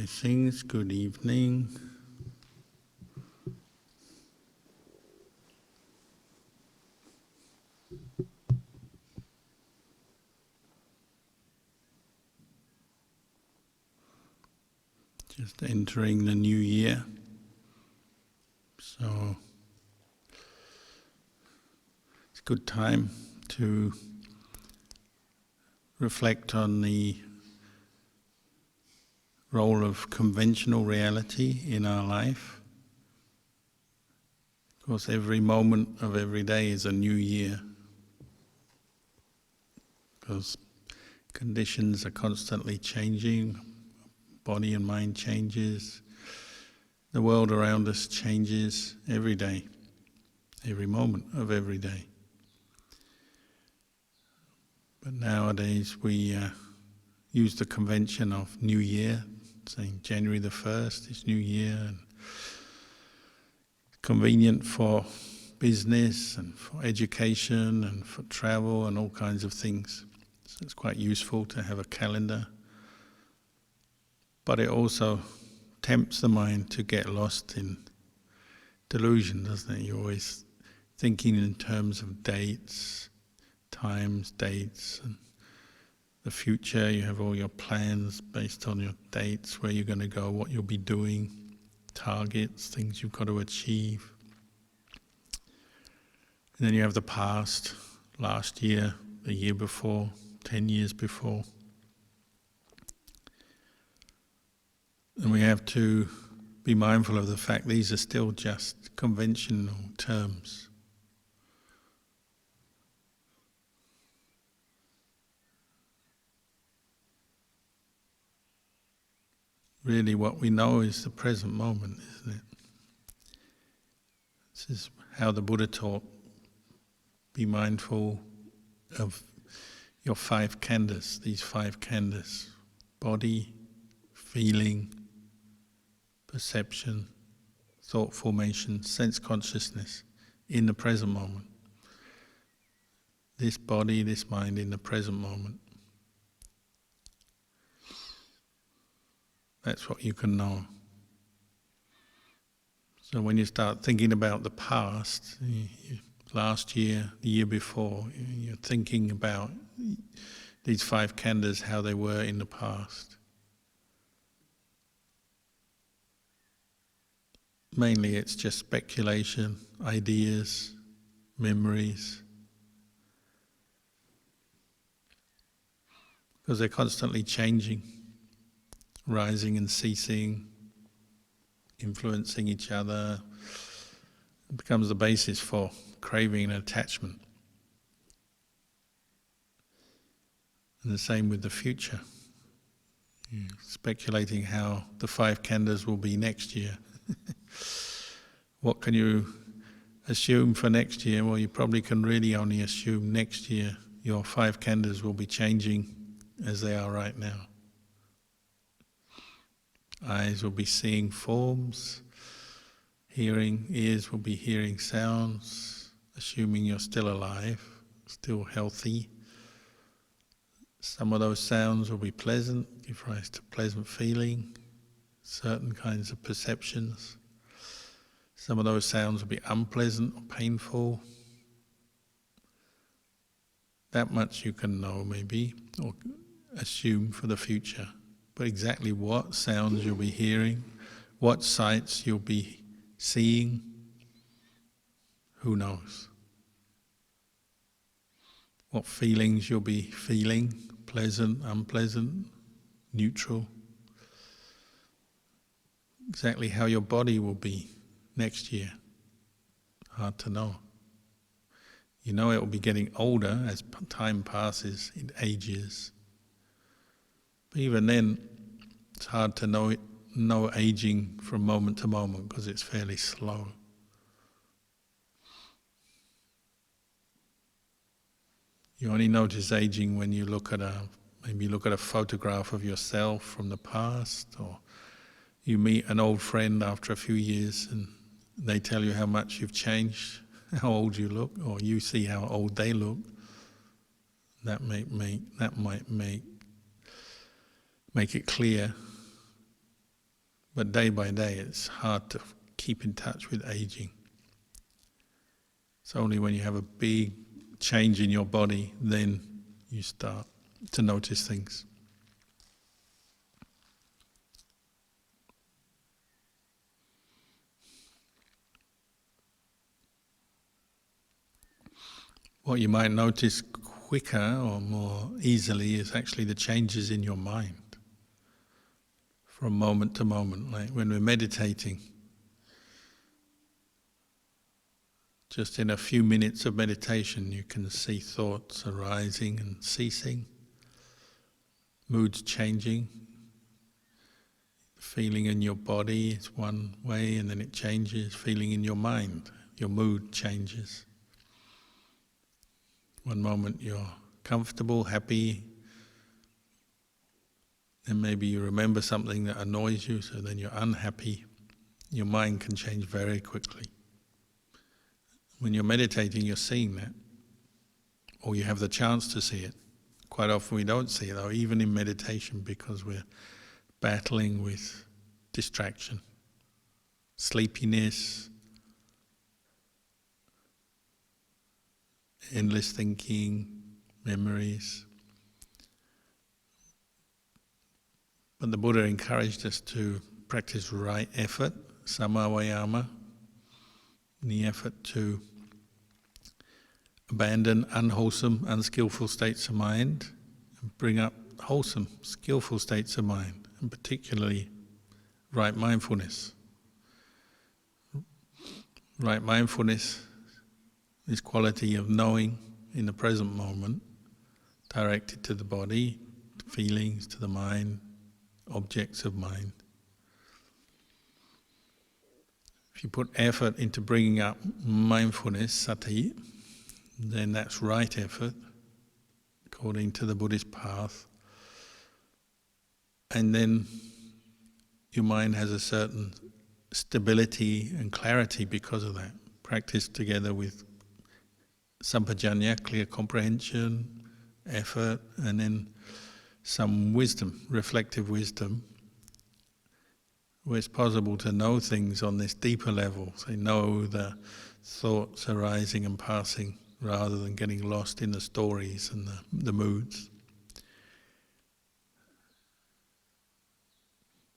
Blessings, good evening. Just entering the new year, so it's a good time to reflect on the role of conventional reality in our life. Of course, every moment of every day is a new year, because conditions are constantly changing, body and mind changes, the world around us changes every day, every moment of every day. But nowadays we use the convention of New Year, saying January the 1st is New Year, and convenient for business and for education and for travel and all kinds of things. So it's quite useful to have a calendar. But it also tempts the mind to get lost in delusion, doesn't it? You're always thinking in terms of dates, times, dates, and the future. You have all your plans based on your dates, where you're going to go, what you'll be doing, targets, things you've got to achieve. And then you have the past, last year, the year before, 10 years before. And we have to be mindful of the fact these are still just conventional terms. Really what we know is the present moment, isn't it? This is how the Buddha taught. Be mindful of your 5 khandhas, these 5 khandhas: body, feeling, perception, thought formation, sense consciousness in the present moment. This body, this mind in the present moment. That's what you can know. So when you start thinking about the past, last year, the year before, you're thinking about these 5 khandhas, how they were in the past. Mainly it's just speculation, ideas, memories, because they're constantly changing, rising and ceasing, influencing each other. It becomes the basis for craving and attachment. And the same with the future. You're speculating how the 5 khandhas will be next year. What can you assume for next year? Well, you probably can really only assume next year your 5 khandhas will be changing as they are right now. Eyes will be seeing forms, ears will be hearing sounds, assuming you're still alive, still healthy. Some of those sounds will be pleasant, give rise to pleasant feeling, certain kinds of perceptions. Some of those sounds will be unpleasant or painful. That much you can know maybe, or assume for the future. But exactly what sounds you'll be hearing, what sights you'll be seeing, who knows? What feelings you'll be feeling, pleasant, unpleasant, neutral. Exactly how your body will be next year, hard to know. You know it will be getting older as time passes, it ages. But even then, it's hard to know aging from moment to moment because it's fairly slow. You only notice aging when you maybe look at a photograph of yourself from the past, or you meet an old friend after a few years and they tell you how much you've changed, how old you look, or you see how old they look. That might make it clear But day by day it's hard to keep in touch with aging. It's only when you have a big change in your body, then you start to notice things. What you might notice quicker or more easily is actually the changes in your mind from moment to moment. Like when we're meditating, just in a few minutes of meditation you can see thoughts arising and ceasing, moods changing. Feeling in your body is one way and then it changes. Feeling in your mind, your mood changes. One moment you're comfortable, happy, then maybe you remember something that annoys you, so then you're unhappy. Your mind can change very quickly. When you're meditating, you're seeing that, or you have the chance to see it. Quite often we don't see it, though, even in meditation, because we're battling with distraction, sleepiness, endless thinking, memories. But the Buddha encouraged us to practice right effort, samma vayama, the effort to abandon unwholesome, unskillful states of mind and bring up wholesome, skillful states of mind, and particularly right mindfulness. Right mindfulness, this quality of knowing in the present moment, directed to the body, to feelings, to the mind, objects of mind. If you put effort into bringing up mindfulness, sati, then that's right effort, according to the Buddhist path. And then your mind has a certain stability and clarity because of that. Practice together with sampajanya, clear comprehension, effort, and then some wisdom, reflective wisdom, where it's possible to know things on this deeper level. So know the thoughts arising and passing rather than getting lost in the stories and the moods.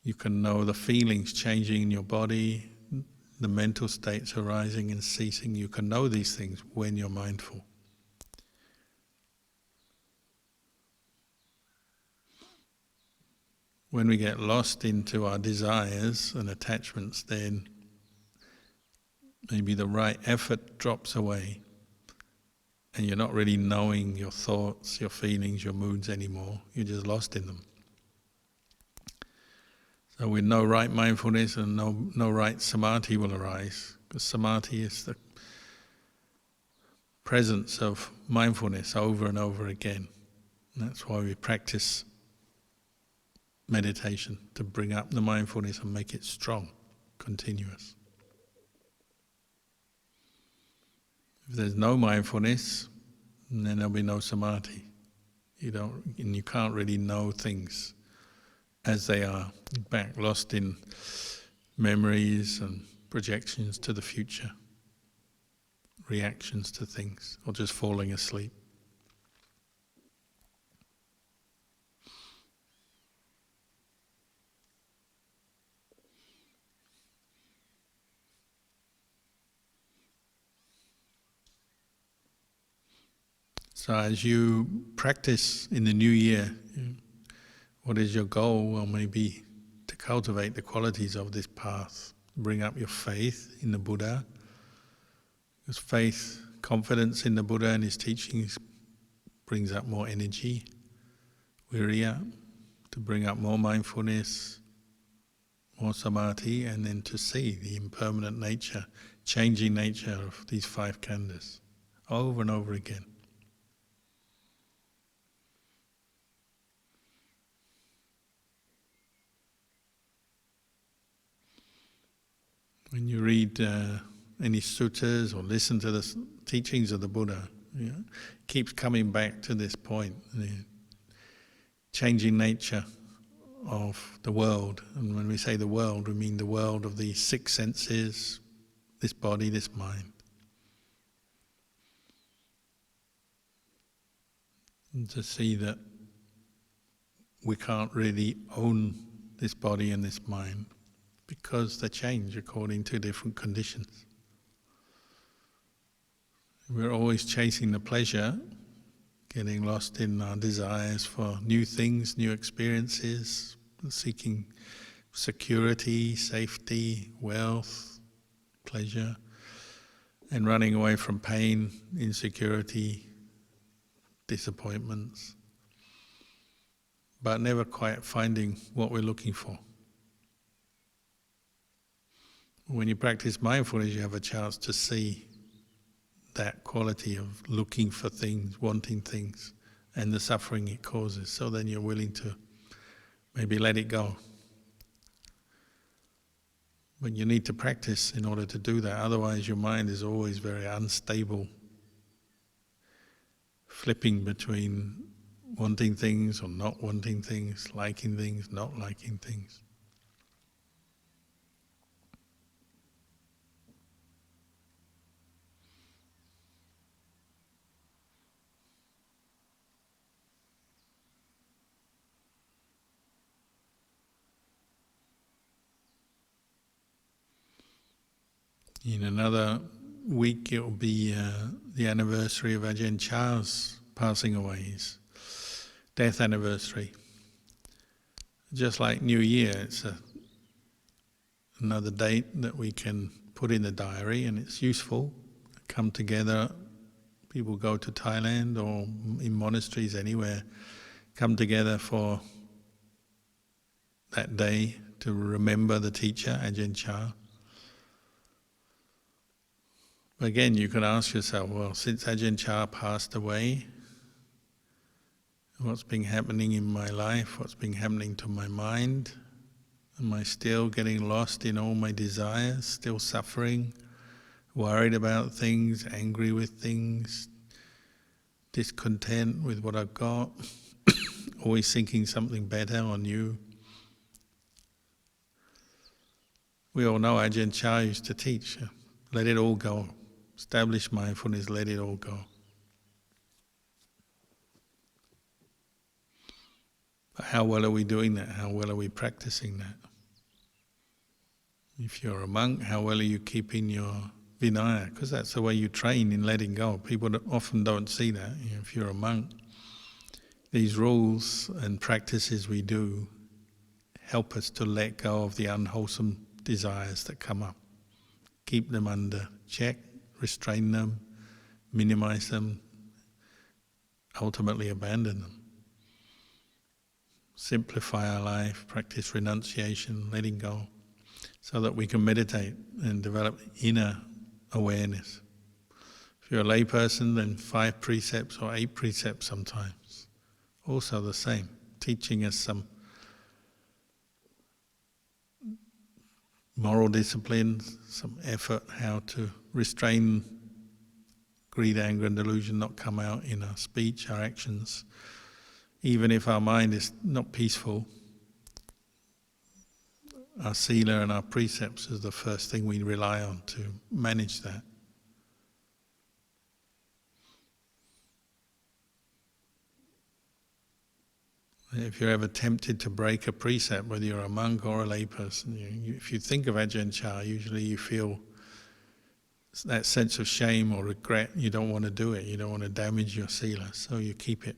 You can know the feelings changing in your body, the mental states arising and ceasing. You can know these things when you're mindful. When we get lost into our desires and attachments, then maybe the right effort drops away and you're not really knowing your thoughts, your feelings, your moods anymore. You're just lost in them. So with no right mindfulness and no right samadhi will arise, because samadhi is the presence of mindfulness over and over again. And that's why we practice meditation, to bring up the mindfulness and make it strong, continuous. If there's no mindfulness, then there'll be no samadhi. You can't really know things as they are. In fact, lost in memories and projections to the future, reactions to things, or just falling asleep. So as you practice in the new year, what is your goal? Well, maybe to cultivate the qualities of this path. Bring up your faith in the Buddha. Because faith, confidence in the Buddha and his teachings brings up more energy. Virya, to bring up more mindfulness, more samadhi, and then to see the impermanent nature, changing nature of these 5 khandhas over and over again. When you read any suttas or listen to the teachings of the Buddha, it keeps coming back to this point, the changing nature of the world. And when we say the world, we mean the world of the six senses, this body, this mind. And to see that we can't really own this body and this mind because they change according to different conditions. We're always chasing the pleasure, getting lost in our desires for new things, new experiences, seeking security, safety, wealth, pleasure, and running away from pain, insecurity, disappointments, but never quite finding what we're looking for. When you practice mindfulness, you have a chance to see that quality of looking for things, wanting things, and the suffering it causes. So then you're willing to maybe let it go. But you need to practice in order to do that. Otherwise your mind is always very unstable, flipping between wanting things or not wanting things, liking things, not liking things. In another week it will be the anniversary of Ajahn Chah's passing away, his death anniversary. Just like New Year, it's another date that we can put in the diary, and it's useful. Come together, people go to Thailand or in monasteries anywhere, come together for that day to remember the teacher, Ajahn Chah. Again, you can ask yourself, well, since Ajahn Chah passed away, what's been happening in my life? What's been happening to my mind? Am I still getting lost in all my desires, still suffering, worried about things, angry with things, discontent with what I've got, always thinking something better or new? We all know Ajahn Chah used to teach, let it all go. Establish mindfulness, let it all go. But how well are we doing that? How well are we practicing that? If you're a monk, how well are you keeping your Vinaya? Because that's the way you train in letting go. People often don't see that. If you're a monk, these rules and practices we do help us to let go of the unwholesome desires that come up. Keep them under check, restrain them, minimize them, ultimately abandon them. Simplify our life, practice renunciation, letting go, so that we can meditate and develop inner awareness. If you're a layperson, then 5 precepts or 8 precepts sometimes. Also the same, teaching us some moral discipline, some effort how to restrain greed, anger and delusion, not come out in our speech, our actions. Even if our mind is not peaceful, our sila and our precepts is the first thing we rely on to manage that. If you're ever tempted to break a precept, whether you're a monk or a layperson, if you think of Ajahn Chah, usually you feel that sense of shame or regret. You don't want to do it, you don't want to damage your sila, so you keep it.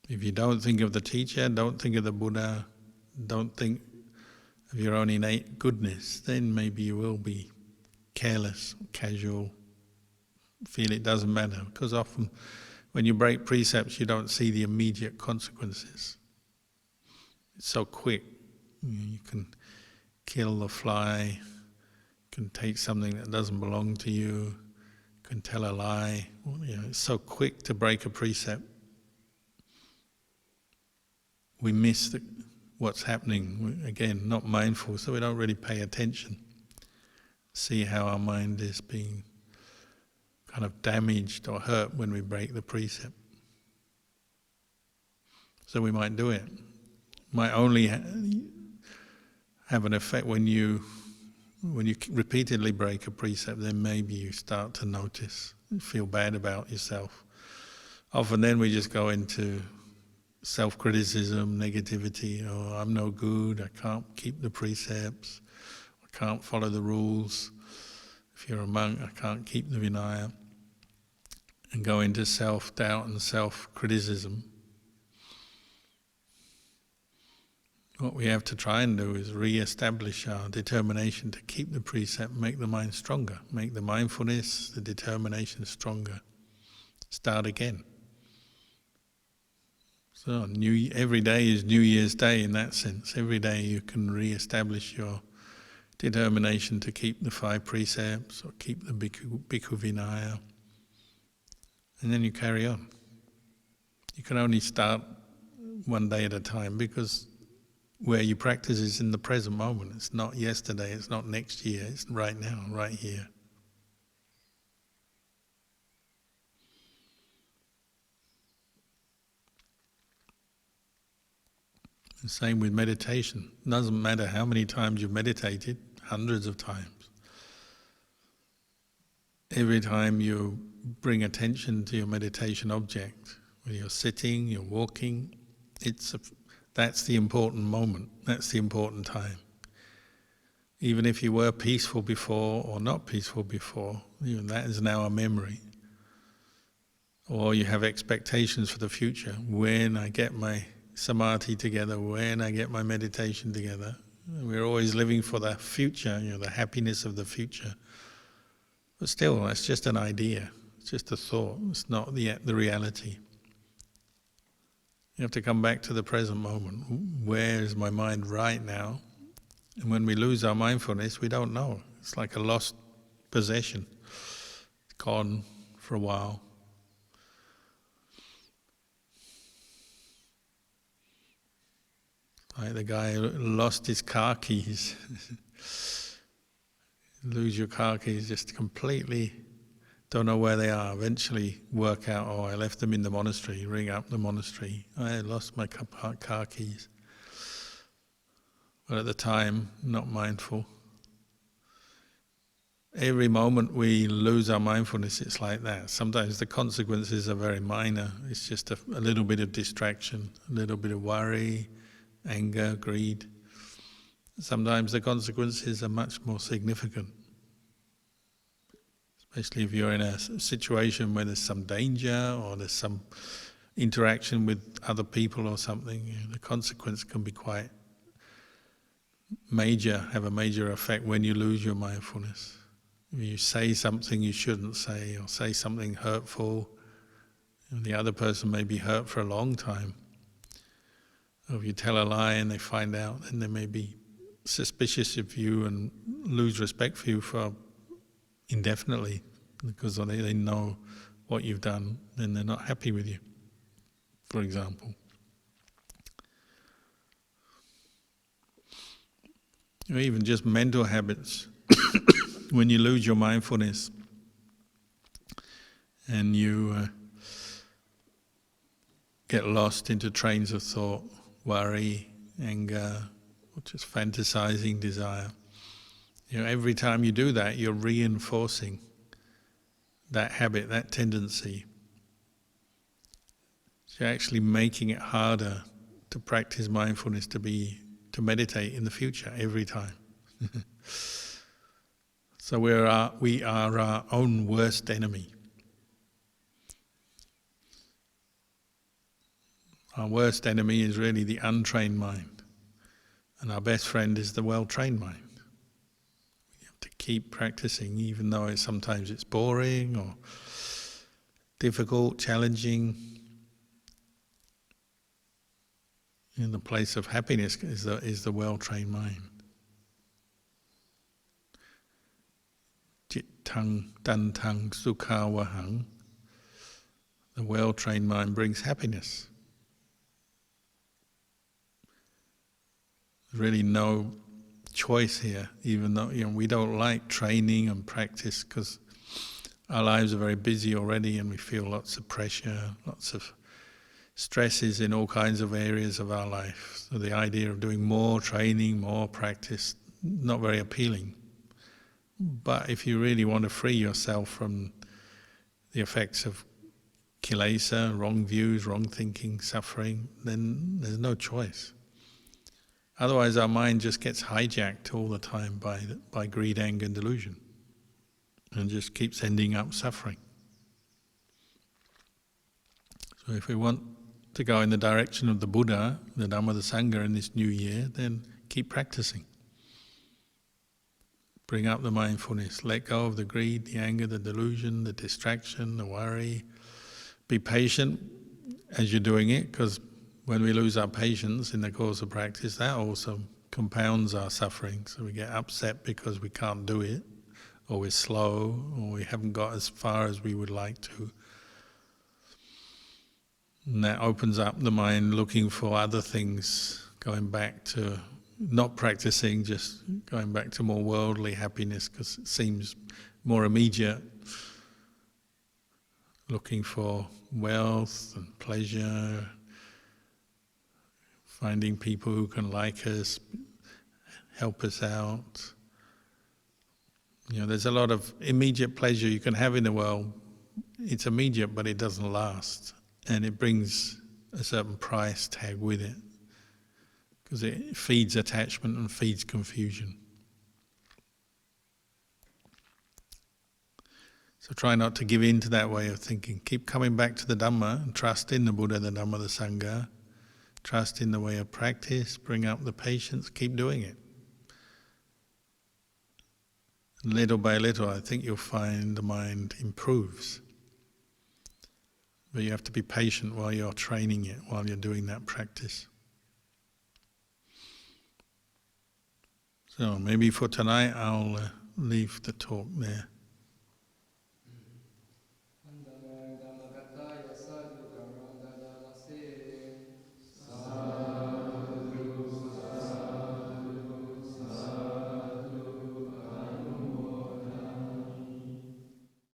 If you don't think of the teacher, don't think of the Buddha, don't think of your own innate goodness, then maybe you will be careless, casual, feel it doesn't matter. Because often when you break precepts, you don't see the immediate consequences. It's so quick. You can kill the fly, you can take something that doesn't belong to you, you can tell a lie. It's so quick to break a precept. We miss what's happening. We're, again, not mindful, so we don't really pay attention. See how our mind is being kind of damaged or hurt when we break the precept. So we might do it. Might only have an effect when you repeatedly break a precept, then maybe you start to notice, feel bad about yourself. Often then we just go into self-criticism, negativity, oh, I'm no good, I can't keep the precepts, I can't follow the rules. If you're a monk, I can't keep the Vinaya. And go into self-doubt and self-criticism. What we have to try and do is re-establish our determination to keep the precept, make the mind stronger, make the mindfulness, the determination stronger. Start again. So every day is New Year's Day in that sense. Every day you can re-establish your determination to keep the 5 precepts or keep the Bhikkhu Vinaya. And then you carry on. You can only start one day at a time because where you practice is in the present moment. It's not yesterday, it's not next year, it's right now, right here. The same with meditation. It doesn't matter how many times you've meditated, hundreds of times. Every time you bring attention to your meditation object, whether you're sitting, you're walking, that's the important moment, that's the important time. Even if you were peaceful before or not peaceful before, even that is now a memory. Or you have expectations for the future. When I get my samadhi together, when I get my meditation together, we're always living for the future, the happiness of the future. But still, that's just an idea, it's just a thought, it's not the reality. You have to come back to the present moment. Where is my mind right now? And when we lose our mindfulness, we don't know. It's like a lost possession. It's gone for a while. Like the guy who lost his car keys. Lose your car keys, just completely don't know where they are. Eventually work out, oh, I left them in the monastery, ring up the monastery. I lost my car keys. But at the time, not mindful. Every moment we lose our mindfulness, it's like that. Sometimes the consequences are very minor. It's just a little bit of distraction, a little bit of worry, anger, greed. Sometimes the consequences are much more significant. Especially if you're in a situation where there's some danger or there's some interaction with other people or something, the consequence can be quite major, have a major effect when you lose your mindfulness. If you say something you shouldn't say or say something hurtful, and the other person may be hurt for a long time. Or if you tell a lie and they find out, then they may be suspicious of you and lose respect for you for indefinitely, because they know what you've done, then they're not happy with you, for example. Or even just mental habits. When you lose your mindfulness and you get lost into trains of thought, worry, anger, or just fantasizing desire, every time you do that, you're reinforcing that habit, that tendency. So you're actually making it harder to practice mindfulness, to meditate in the future every time. So we are our own worst enemy. Our worst enemy is really the untrained mind, and our best friend is the well-trained mind. We have to keep practicing, even though sometimes it's boring or difficult, challenging. In the place of happiness is the well-trained mind. Jittang dantang sukhawahang. The well-trained mind brings happiness. There's really no choice here, even though we don't like training and practice because our lives are very busy already and we feel lots of pressure, lots of stresses in all kinds of areas of our life. So the idea of doing more training, more practice, not very appealing. But if you really want to free yourself from the effects of kilesa, wrong views, wrong thinking, suffering, then there's no choice. Otherwise our mind just gets hijacked all the time by greed, anger and delusion, and just keeps ending up suffering. So if we want to go in the direction of the Buddha, the Dhamma, the Sangha in this new year, then keep practicing. Bring up the mindfulness, let go of the greed, the anger, the delusion, the distraction, the worry. Be patient as you're doing it, because when we lose our patience in the course of practice, that also compounds our suffering. So we get upset because we can't do it, or we're slow, or we haven't got as far as we would like to. And that opens up the mind looking for other things, going back to not practicing, just going back to more worldly happiness because it seems more immediate, looking for wealth and pleasure, finding people who can like us, help us out. There's a lot of immediate pleasure you can have in the world. It's immediate, but it doesn't last. And it brings a certain price tag with it, because it feeds attachment and feeds confusion. So try not to give in to that way of thinking. Keep coming back to the Dhamma and trust in the Buddha, the Dhamma, the Sangha. Trust in the way of practice, bring up the patience, keep doing it. And little by little, I think you'll find the mind improves. But you have to be patient while you're training it, while you're doing that practice. So maybe for tonight I'll leave the talk there.